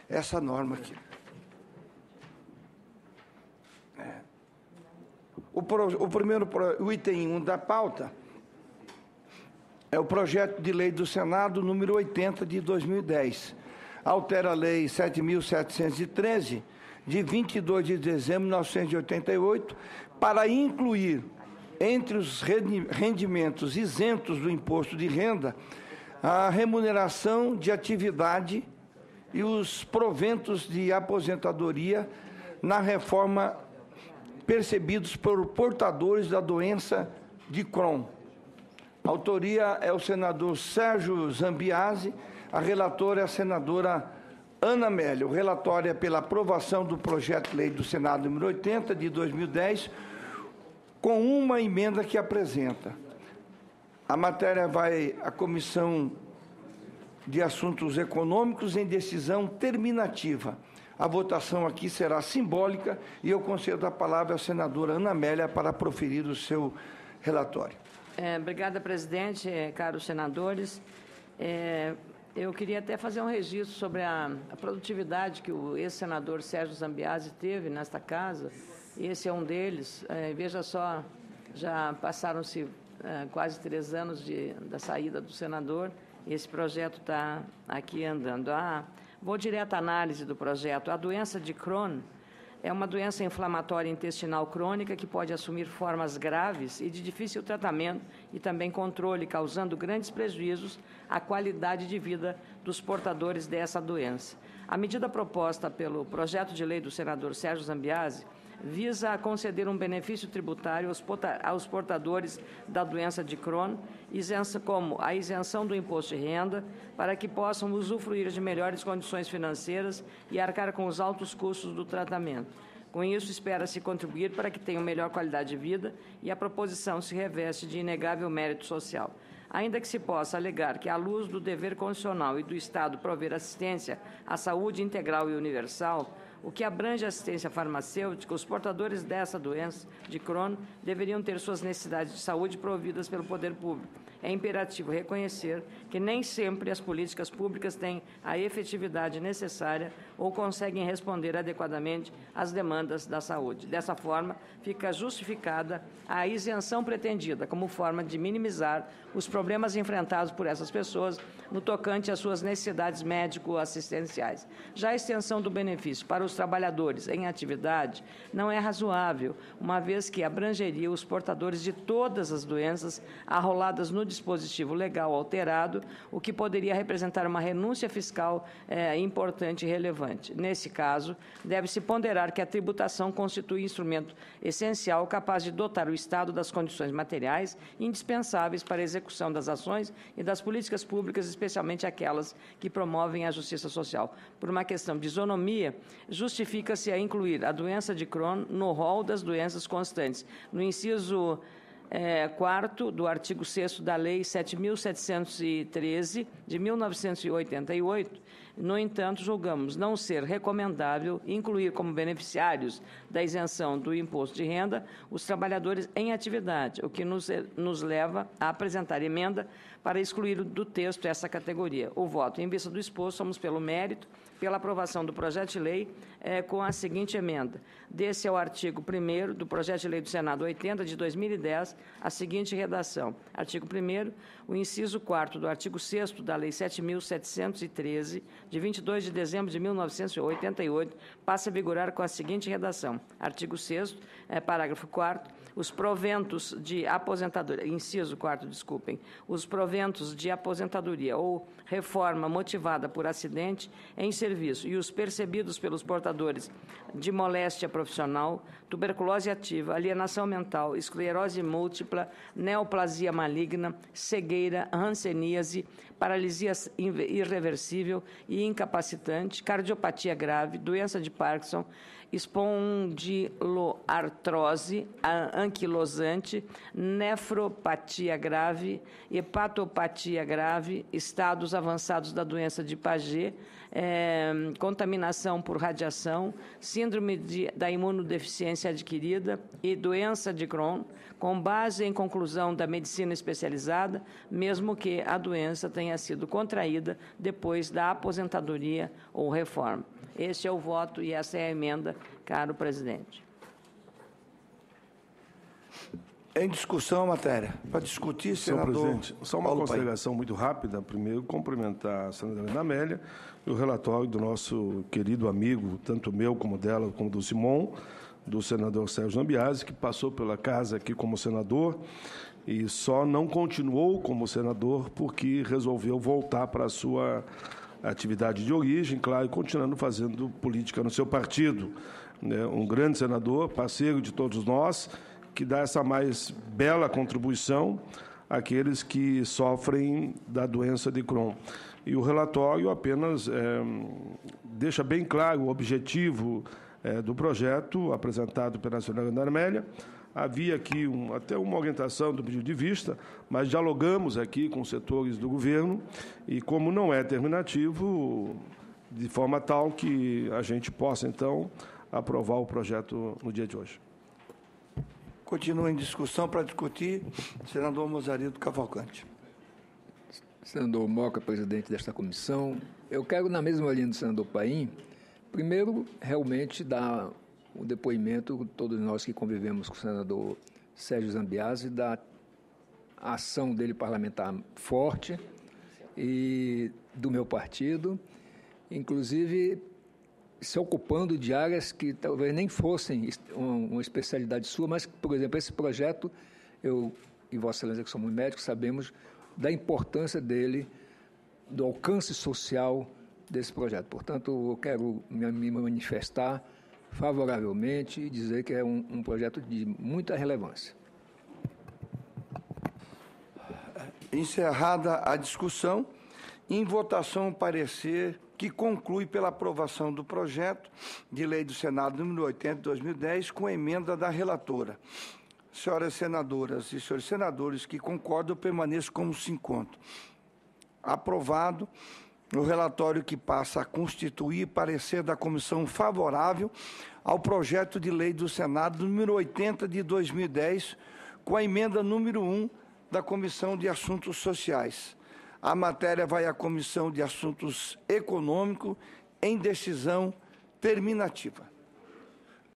essa norma aqui. O item 1 da pauta é o projeto de lei do Senado número 80 de 2010. Altera a lei 7.713, de 22 de dezembro de 1988, para incluir entre os rendimentos isentos do imposto de renda a remuneração de atividade e os proventos de aposentadoria na reforma percebidos por portadores da doença de Crohn. A autoria é o senador Sérgio Zambiase, a relatora é a senadora Ana Amélia. O relatório é pela aprovação do projeto de lei do Senado número 80 de 2010, com uma emenda que apresenta. A matéria vai à Comissão de Assuntos Econômicos em decisão terminativa. A votação aqui será simbólica e eu concedo a palavra à senadora Ana Amélia para proferir o seu relatório. Obrigada, presidente, caros senadores. Eu queria até fazer um registro sobre a produtividade que o ex-senador Sérgio Zambiase teve nesta casa. Esse é um deles. Veja só, já passaram-se quase 3 anos da saída do senador e esse projeto está aqui andando. Vou direto à análise do projeto. A doença de Crohn é uma doença inflamatória intestinal crônica que pode assumir formas graves e de difícil tratamento e também controle, causando grandes prejuízos à qualidade de vida dos portadores dessa doença. A medida proposta pelo projeto de lei do senador Sérgio Zambiase visa conceder um benefício tributário aos portadores da doença de Crohn, como a isenção do imposto de renda, para que possam usufruir de melhores condições financeiras e arcar com os altos custos do tratamento. Com isso, espera-se contribuir para que tenham melhor qualidade de vida e a proposição se reveste de inegável mérito social. Ainda que se possa alegar que, à luz do dever constitucional e do Estado prover assistência à saúde integral e universal, o que abrange a assistência farmacêutica, os portadores dessa doença de Crohn deveriam ter suas necessidades de saúde providas pelo poder público. É imperativo reconhecer que nem sempre as políticas públicas têm a efetividade necessária ou conseguem responder adequadamente às demandas da saúde. Dessa forma, fica justificada a isenção pretendida como forma de minimizar os problemas enfrentados por essas pessoas no tocante às suas necessidades médico-assistenciais. Já a extensão do benefício para os trabalhadores em atividade não é razoável, uma vez que abrangeria os portadores de todas as doenças arroladas no dispositivo legal alterado, o que poderia representar uma renúncia fiscal importante e relevante. Nesse caso, deve-se ponderar que a tributação constitui instrumento essencial capaz de dotar o Estado das condições materiais indispensáveis para a execução das ações e das políticas públicas, especialmente aquelas que promovem a justiça social. Por uma questão de isonomia, justifica-se a incluir a doença de Crohn no rol das doenças constantes. No inciso 4º do artigo 6º da Lei 7.713, de 1988, no entanto, julgamos não ser recomendável incluir como beneficiários da isenção do imposto de renda os trabalhadores em atividade, o que nos leva a apresentar emenda para excluir do texto essa categoria. O voto, em vista do exposto, somos pelo mérito, pela aprovação do projeto de lei com a seguinte emenda. Desse é o artigo 1º do projeto de lei do Senado 80 de 2010, a seguinte redação. Artigo 1º, o inciso 4º do artigo 6º da Lei 7.713, de 22 de dezembro de 1988, passa a vigorar com a seguinte redação. Artigo 6º, parágrafo 4º, os proventos de aposentadoria, inciso 4º, desculpem, os proventos de aposentadoria ou reforma motivada por acidente em serviço e os percebidos pelos portadores de moléstia profissional, tuberculose ativa, alienação mental, esclerose múltipla, neoplasia maligna, cegueira, hanseníase, paralisia irreversível e incapacitante, cardiopatia grave, doença de Parkinson, espondiloartrose anquilosante, nefropatia grave, hepatopatia grave, estados avançados da doença de Paget, contaminação por radiação, síndrome da imunodeficiência adquirida e doença de Crohn, com base em conclusão da medicina especializada, mesmo que a doença tenha sido contraída depois da aposentadoria ou reforma. Este é o voto e essa é a emenda, caro presidente. Em discussão a matéria. Para discutir, senador... Senhor presidente, só uma consideração muito rápida. Primeiro, cumprimentar a senadora Ana Amélia e o relatório do nosso querido amigo, tanto meu como dela, como do Simon, do senador Sérgio Zambiase, que passou pela casa aqui como senador e só não continuou como senador porque resolveu voltar para a sua atividade de origem, claro, e continuando fazendo política no seu partido. Um grande senador, parceiro de todos nós, que dá essa mais bela contribuição àqueles que sofrem da doença de Crohn. E o relatório apenas deixa bem claro o objetivo do projeto apresentado pela senhora Ana Amélia. Havia aqui até uma orientação do pedido de vista, mas dialogamos aqui com os setores do governo e, como não é terminativo, de forma tal que a gente possa, então, aprovar o projeto no dia de hoje. Continua em discussão. Para discutir, senador Mozarido Cavalcante. Senador Moca, presidente desta comissão, eu quero, na mesma linha do senador Paim, primeiro, realmente dar o depoimento, todos nós que convivemos com o senador Sérgio Zambiase, da ação dele parlamentar forte e do meu partido, inclusive se ocupando de áreas que talvez nem fossem uma especialidade sua, mas, por exemplo, esse projeto, eu e Vossa Excelência, que somos médicos, sabemos da importância dele, do alcance social desse projeto. Portanto, eu quero me manifestar favoravelmente e dizer que é um projeto de muita relevância. Encerrada a discussão, em votação o parecer que conclui pela aprovação do projeto de lei do Senado número 80 de 2010 com emenda da relatora. Senhoras senadoras e senhores senadores que concordam, permaneçam como se encontram. Aprovado o relatório que passa a constituir parecer da comissão favorável ao projeto de lei do Senado número 80 de 2010 com a emenda número 1 da Comissão de Assuntos Sociais. A matéria vai à Comissão de Assuntos Econômicos em decisão terminativa.